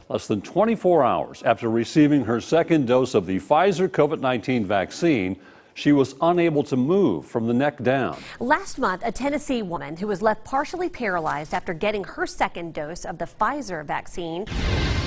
less than 24 hours after receiving her second dose of the Pfizer COVID-19 vaccine. She was unable to move from the neck down. Last month, a Tennessee woman who was left partially paralyzed after getting her second dose of the Pfizer vaccine.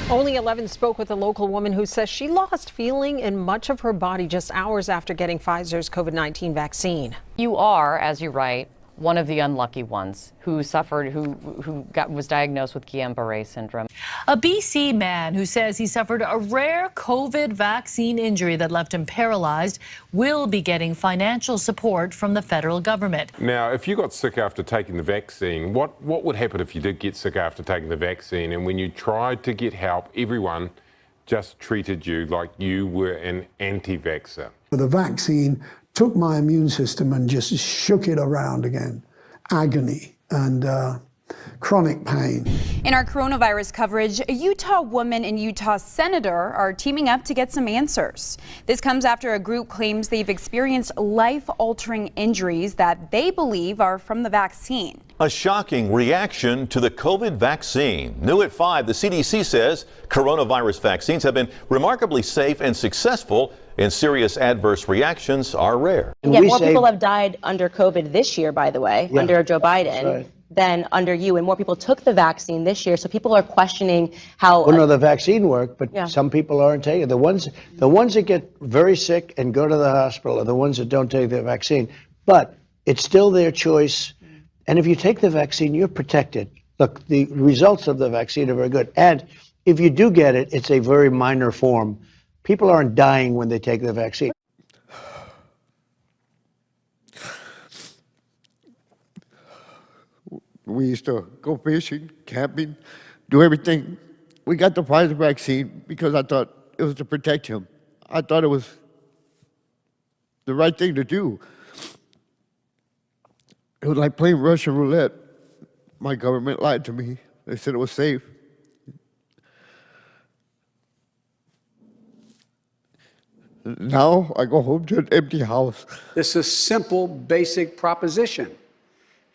Only 11 spoke with a local woman who says she lost feeling in much of her body just hours after getting Pfizer's COVID-19 vaccine. You are, as you write, one of the unlucky ones who suffered, was diagnosed with Guillain-Barré syndrome. A BC man who says he suffered a rare COVID vaccine injury that left him paralyzed will be getting financial support from the federal government. Now, if you got sick after taking the vaccine, what would happen if you did get sick after taking the vaccine and when you tried to get help, everyone just treated you like you were an anti-vaxxer? The vaccine took my immune system and just shook it around again. Agony and chronic pain. In our coronavirus coverage, a Utah woman and Utah senator are teaming up to get some answers. This comes after a group claims they've experienced life-altering injuries that they believe are from the vaccine. A shocking reaction to the COVID vaccine. New at 5, the CDC says coronavirus vaccines have been remarkably safe and successful, and serious adverse reactions are rare. Yeah, more people have died under COVID this year, by the way, under Joe Biden, than under you, and more people took the vaccine this year. So people are questioning how. Well, no, the vaccine worked, but some people aren't taking it. The ones that get very sick and go to the hospital are the ones that don't take the vaccine. But it's still their choice. And if you take the vaccine, you're protected. Look, the results of the vaccine are very good. And if you do get it, it's a very minor form. People aren't dying when they take the vaccine. We used to go fishing, camping, do everything. We got the Pfizer vaccine because I thought it was to protect him. I thought it was the right thing to do. It was like playing Russian roulette. My government lied to me. They said it was safe. Now I go home to an empty house. This is a simple, basic proposition.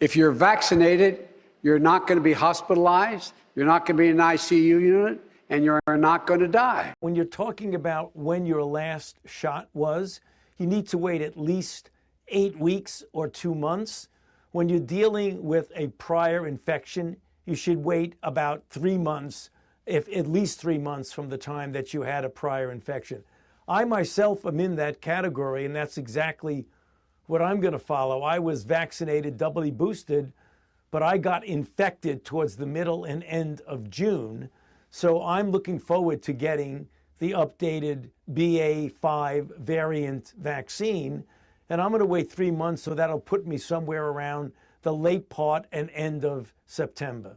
If you're vaccinated, you're not going to be hospitalized, you're not going to be in an ICU unit, and you're not going to die. When you're talking about when your last shot was, you need to wait at least 8 weeks or 2 months. When you're dealing with a prior infection, you should wait about 3 months, if at least 3 months from the time that you had a prior infection. I myself am in that category, and that's exactly what I'm going to follow. I was vaccinated, doubly boosted, but I got infected towards the middle and end of June. So I'm looking forward to getting the updated BA.5 variant vaccine, and I'm going to wait 3 months, so that'll put me somewhere around the late part and end of September.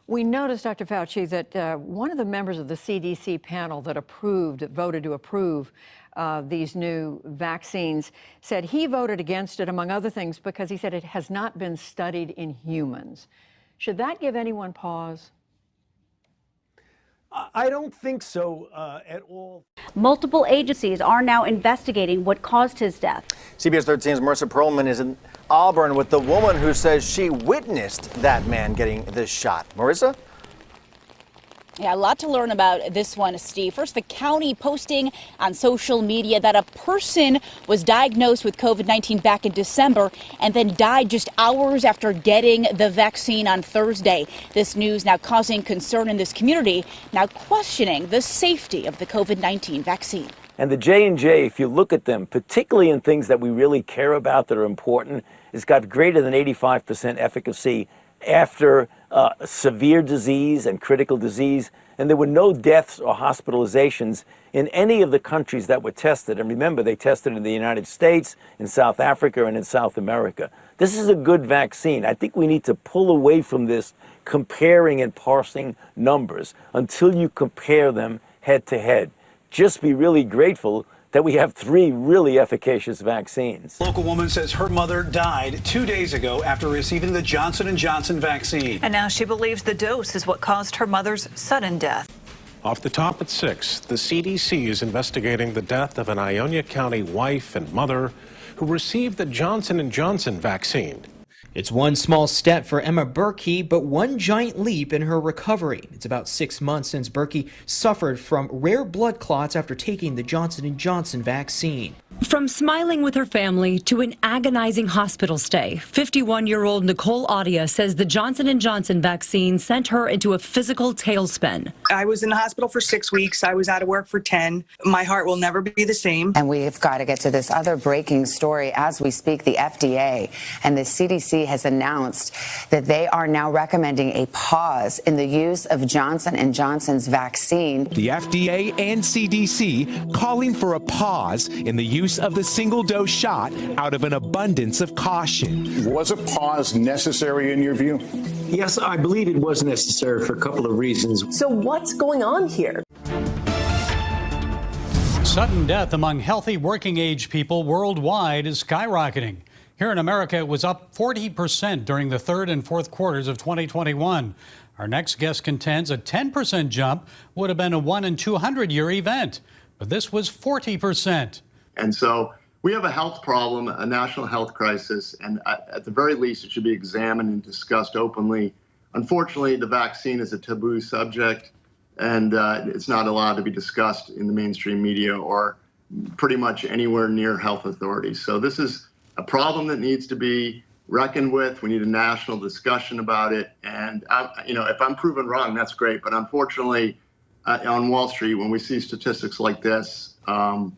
We noticed, Dr. Fauci, that one of the members of the CDC panel that voted to approve these new vaccines said he voted against it, among other things, because he said it has not been studied in humans. Should that give anyone pause? I don't think so at all. Multiple agencies are now investigating what caused his death. CBS 13's Marissa Perlman is in Auburn with the woman who says she witnessed that man getting this shot. Marissa? Yeah, a lot to learn about this one, Steve. First, the county posting on social media that a person was diagnosed with COVID-19 back in December and then died just hours after getting the vaccine on Thursday. This news now causing concern in this community, now questioning the safety of the COVID-19 vaccine. And the J&J, if you look at them, particularly in things that we really care about that are important, it's got greater than 85% efficacy after severe disease and critical disease, and there were no deaths or hospitalizations in any of the countries that were tested. And remember, they tested in the United States, in South Africa, and in South America. This is a good vaccine. I think we need to pull away from this comparing and parsing numbers until you compare them head to head. Just be really grateful that we have 3 really efficacious vaccines. Local woman says her mother died 2 days ago after receiving the Johnson & Johnson vaccine. And now she believes the dose is what caused her mother's sudden death. Off the top at 6, the CDC is investigating the death of an Ionia County wife and mother who received the Johnson & Johnson vaccine. It's one small step for Emma Berkey, but one giant leap in her recovery. It's about 6 months since Berkey suffered from rare blood clots after taking the Johnson & Johnson vaccine. From smiling with her family to an agonizing hospital stay, 51-year-old Nicole Audia says the Johnson & Johnson vaccine sent her into a physical tailspin. I was in the hospital for 6 weeks. I was out of work for 10. My heart will never be the same. And we've got to get to this other breaking story. As we speak, the FDA and the CDC has announced that they are now recommending a pause in the use of Johnson & Johnson's vaccine. The FDA and CDC calling for a pause in the use of the single-dose shot out of an abundance of caution. Was a pause necessary in your view? Yes, I believe it was necessary for a couple of reasons. So what's going on here? Sudden death among healthy working-age people worldwide is skyrocketing. Here in America, it was up 40% during the third and fourth quarters of 2021. Our next guest contends a 10% jump would have been a 1 in 200-year event, but this was 40%. And so we have a health problem, a national health crisis, and at the very least, it should be examined and discussed openly. Unfortunately, the vaccine is a taboo subject, and it's not allowed to be discussed in the mainstream media or pretty much anywhere near health authorities. So this is a problem that needs to be reckoned with. We need a national discussion about it. And if I'm proven wrong, that's great. But unfortunately, on Wall Street, when we see statistics like this, and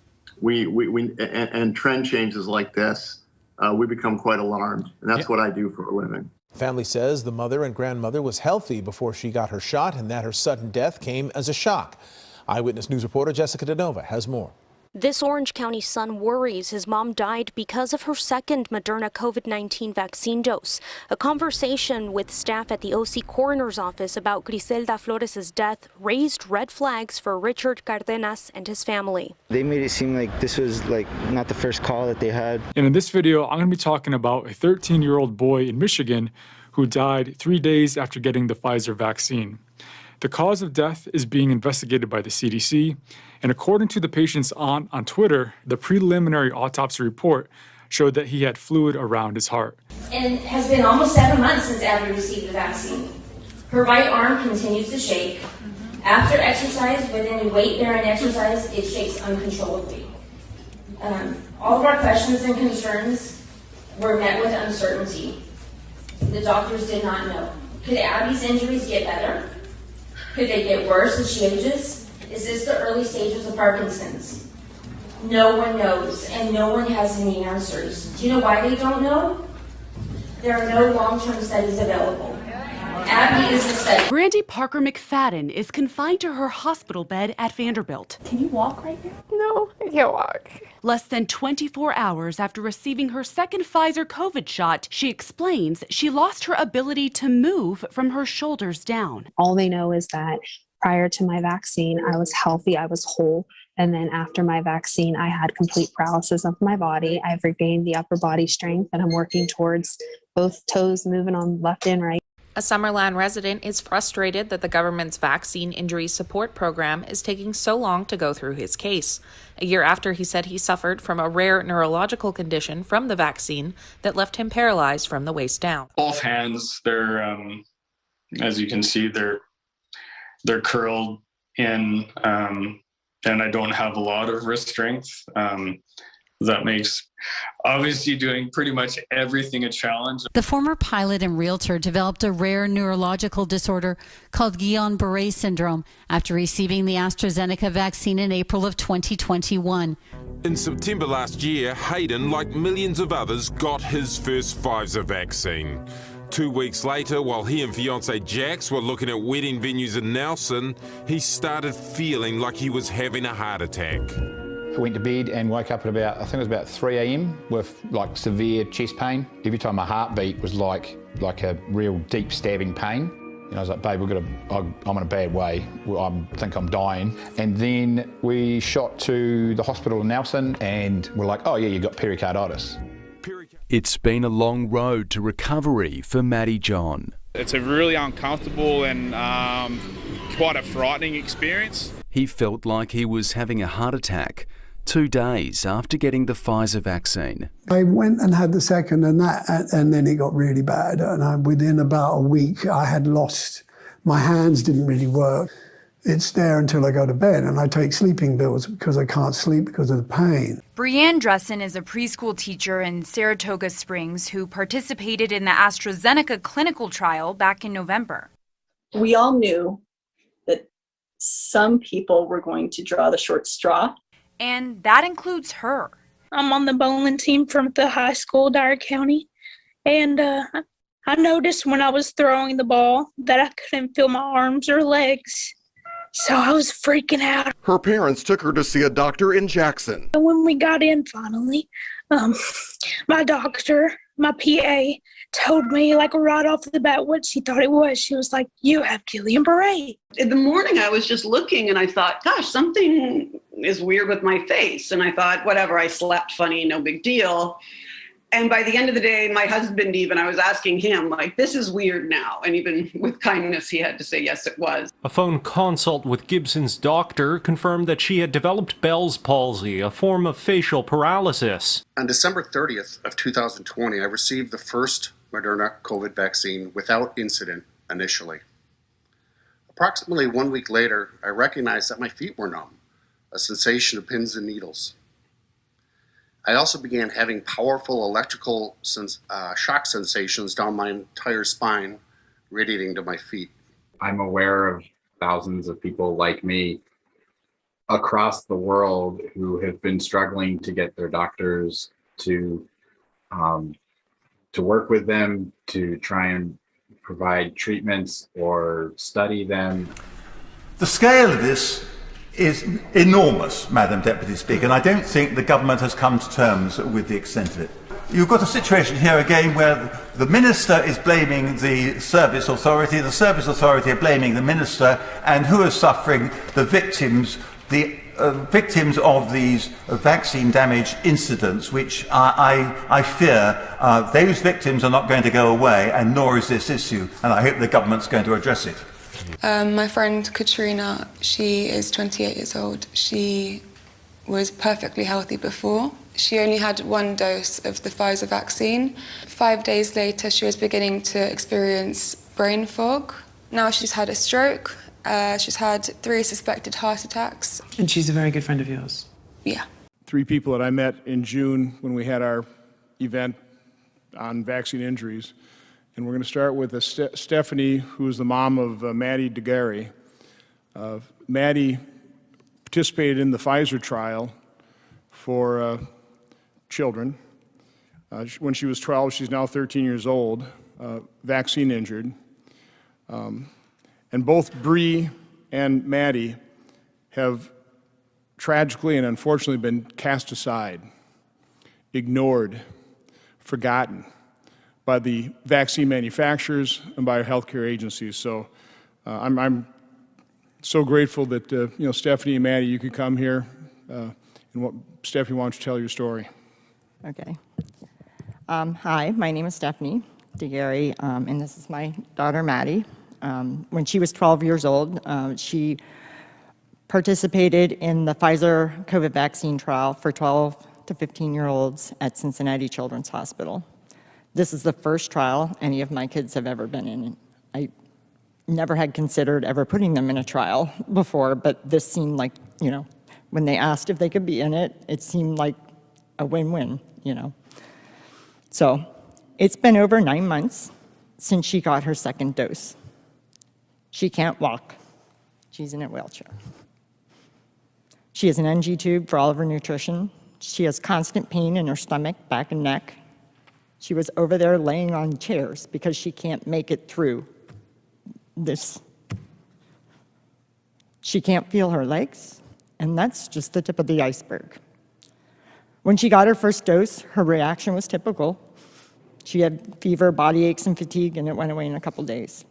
trend changes like this, we become quite alarmed. And that's what I do for a living. Family says the mother and grandmother was healthy before she got her shot and that her sudden death came as a shock. Eyewitness News reporter Jessica DeNova has more. This Orange County son worries his mom died because of her second Moderna COVID-19 vaccine dose. A conversation with staff at the OC coroner's office about Griselda Flores' death raised red flags for Richard Cardenas and his family. They made it seem like this was not the first call that they had. And in this video, I'm going to be talking about a 13-year-old boy in Michigan who died 3 days after getting the Pfizer vaccine. The cause of death is being investigated by the CDC, and according to the patient's aunt on Twitter, the preliminary autopsy report showed that he had fluid around his heart. And it has been almost 7 months since Abby received the vaccine. Her right arm continues to shake. After exercise, with any weight-bearing exercise, it shakes uncontrollably. All of our questions and concerns were met with uncertainty. The doctors did not know. Could Abby's injuries get better? Could they get worse as she ages? Is this the early stages of Parkinson's? No one knows, and no one has any answers. Do you know why they don't know? There are no long-term studies available. Abby is the study. Brandy Parker McFadden is confined to her hospital bed at Vanderbilt. Can you walk right now? No, I can't walk. Less than 24 hours after receiving her second Pfizer COVID shot, she explains she lost her ability to move from her shoulders down. All they know is that prior to my vaccine, I was healthy, I was whole. And then after my vaccine, I had complete paralysis of my body. I've regained the upper body strength, and I'm working towards both toes moving on left and right. A Summerland resident is frustrated that the government's vaccine injury support program is taking so long to go through his case. A year after he said he suffered from a rare neurological condition from the vaccine that left him paralyzed from the waist down. Both hands, they're, as you can see, they're curled in, and I don't have a lot of wrist strength. That makes obviously doing pretty much everything a challenge. The former pilot and realtor developed a rare neurological disorder called Guillain-Barré syndrome after receiving the AstraZeneca vaccine in April of 2021. In September last year, Hayden, like millions of others, got his first Pfizer vaccine. 2 weeks later, while he and fiancée Jax were looking at wedding venues in Nelson, he started feeling like he was having a heart attack. I went to bed and woke up at about, I think it was about 3 a.m. with like severe chest pain. Every time my heartbeat was like a real deep stabbing pain. And I was like, babe, I'm in a bad way. I think I'm dying. And then we shot to the hospital in Nelson and we're like, oh yeah, you got pericarditis. It's been a long road to recovery for Matty John. It's a really uncomfortable and quite a frightening experience. He felt like he was having a heart attack. 2 days after getting the Pfizer vaccine. I went and had the second and then it got really bad. And within about a week, I had lost, my hands didn't really work. It's there until I go to bed, and I take sleeping pills because I can't sleep because of the pain. Brianne Dressen is a preschool teacher in Saratoga Springs who participated in the AstraZeneca clinical trial back in November. We all knew that some people were going to draw the short straw. And that includes her. I'm on the bowling team from the high school, Dyer County, and I noticed when I was throwing the ball that I couldn't feel my arms or legs. So I was freaking out. Her parents took her to see a doctor in Jackson. When we got in finally, my doctor, my PA, told me like right off the bat what she thought it was. She was like, "You have Guillain-Barré." In the morning, I was just looking and I thought, gosh, something is weird with my face. And I thought, whatever, I slept funny, no big deal. And by the end of the day, my husband even, I was asking him, like, this is weird now. And even with kindness, he had to say, yes, it was. A phone consult with Gibson's doctor confirmed that she had developed Bell's palsy, a form of facial paralysis. On December 30th of 2020, I received the first Moderna COVID vaccine without incident initially. Approximately 1 week later, I recognized that my feet were numb, a sensation of pins and needles. I also began having powerful electrical shock sensations down my entire spine, radiating to my feet. I'm aware of thousands of people like me across the world who have been struggling to get their doctors to work with them, to try and provide treatments or study them. The scale of this is enormous, Madam Deputy Speaker, and I don't think the government has come to terms with the extent of it. You've got a situation here again where the minister is blaming the service authority are blaming the minister, and who are suffering? The victims of these vaccine damage incidents, which I fear those victims are not going to go away, and nor is this issue, and I hope the government's going to address it. My friend Katrina, she is 28 years old. She was perfectly healthy before. She only had 1 dose of the Pfizer vaccine. 5 days later, she was beginning to experience brain fog. Now she's had a stroke. She's had 3 suspected heart attacks. And she's a very good friend of yours? Yeah. 3 people that I met in June when we had our event on vaccine injuries. And we're going to start with Stephanie, who is the mom of Maddie DeGarry. Maddie participated in the Pfizer trial for children. When she was 12, she's now 13 years old, vaccine injured. And both Bree and Maddie have tragically and unfortunately been cast aside, ignored, forgotten by the vaccine manufacturers and by our healthcare agencies. So I'm so grateful that Stephanie and Maddie, you could come here. Stephanie, why don't you tell your story? Okay. Hi, my name is Stephanie DeGarry, and this is my daughter Maddie. When she was 12 years old, she participated in the Pfizer COVID vaccine trial for 12 to 15-year-olds at Cincinnati Children's Hospital. This is the first trial any of my kids have ever been in. I never had considered ever putting them in a trial before, but this seemed like, when they asked if they could be in it, it seemed like a win-win, So it's been over 9 months since she got her second dose. She can't walk. She's in a wheelchair. She has an NG tube for all of her nutrition. She has constant pain in her stomach, back, and neck. She was over there laying on chairs because she can't make it through this. She can't feel her legs, and that's just the tip of the iceberg. When she got her first dose, her reaction was typical. She had fever, body aches, and fatigue, and it went away in a couple days.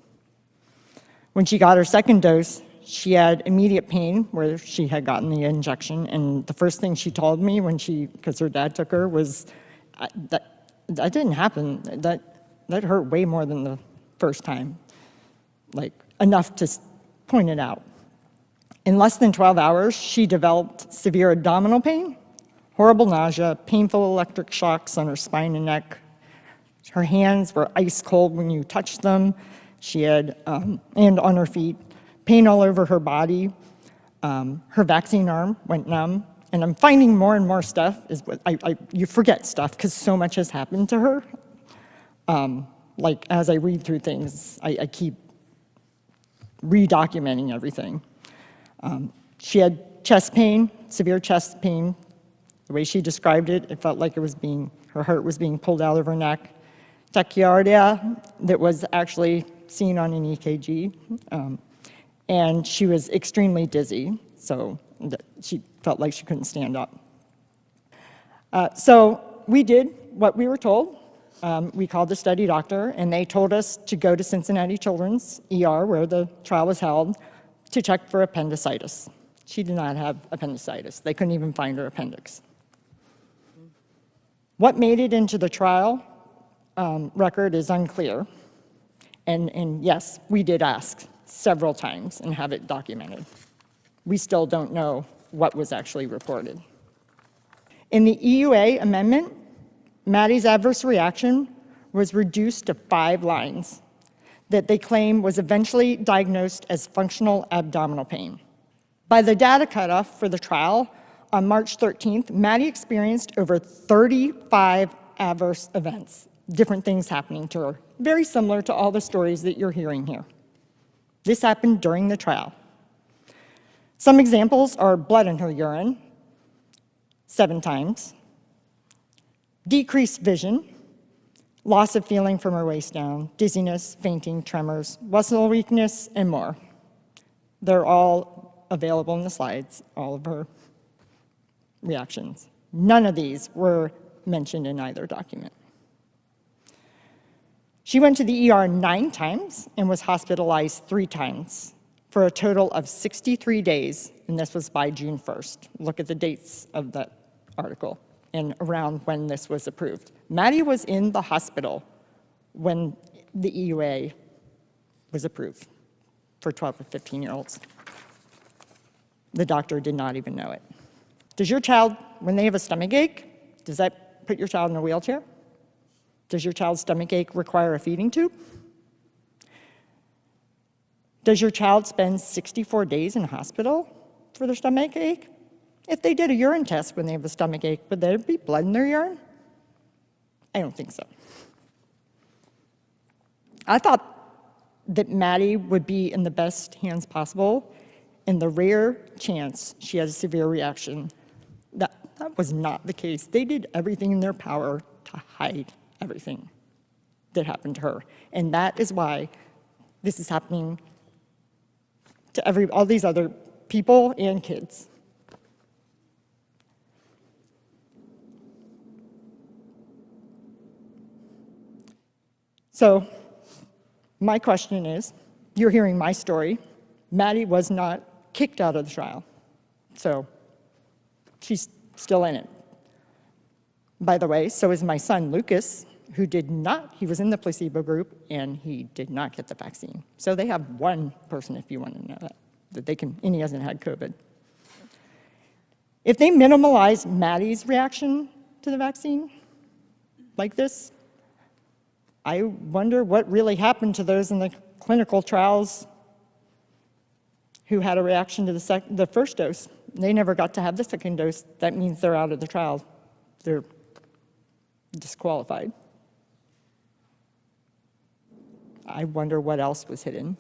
When she got her second dose, she had immediate pain where she had gotten the injection, and the first thing she told me because her dad took her, was that didn't happen. That hurt way more than the first time, like enough to point it out. In less than 12 hours, she developed severe abdominal pain, horrible nausea, painful electric shocks on her spine and neck. Her hands were ice cold when you touched them. She had, and on her feet, pain all over her body. Her vaccine arm went numb. And I'm finding more and more stuff. You forget stuff because so much has happened to her. Like as I read through things, I keep redocumenting everything. She had chest pain, severe chest pain. The way she described it, it felt like her heart was being pulled out of her neck. Tachycardia that was actually seen on an EKG. And she was extremely dizzy, so she felt like she couldn't stand up. So we did what we were told. We called the study doctor, and they told us to go to Cincinnati Children's ER, where the trial was held, to check for appendicitis. She did not have appendicitis. They couldn't even find her appendix. What made it into the trial record is unclear. And yes, we did ask several times and have it documented. We still don't know what was actually reported. In the EUA amendment, Maddie's adverse reaction was reduced to 5 lines that they claim was eventually diagnosed as functional abdominal pain. By the data cutoff for the trial, on March 13th, Maddie experienced over 35 adverse events, different things happening to her, very similar to all the stories that you're hearing here. This happened during the trial. Some examples are blood in her urine, 7 times, decreased vision, loss of feeling from her waist down, dizziness, fainting, tremors, muscle weakness, and more. They're all available in the slides, all of her reactions. None of these were mentioned in either document. She went to the ER 9 times and was hospitalized 3 times for a total of 63 days, and this was by June 1st. Look at the dates of that article and around when this was approved. Maddie was in the hospital when the EUA was approved for 12 to 15-year-olds. The doctor did not even know it. Does your child, when they have a stomach ache, does that put your child in a wheelchair? Does your child's stomach ache require a feeding tube? Does your child spend 64 days in hospital for their stomach ache? If they did a urine test when they have a stomach ache, would there be blood in their urine? I don't think so. I thought that Maddie would be in the best hands possible. In the rare chance she had a severe reaction, that was not the case. They did everything in their power to hide everything that happened to her. And that is why this is happening to all these other people and kids. So my question is, you're hearing my story. Maddie was not kicked out of the trial. So she's still in it. By the way, so is my son, Lucas, who he was in the placebo group, and he did not get the vaccine. So they have one person, if you want to know that they can, and he hasn't had COVID. If they minimalize Maddie's reaction to the vaccine like this, I wonder what really happened to those in the clinical trials who had a reaction to the first dose. They never got to have the second dose. That means they're out of the trial. They're disqualified. I wonder what else was hidden.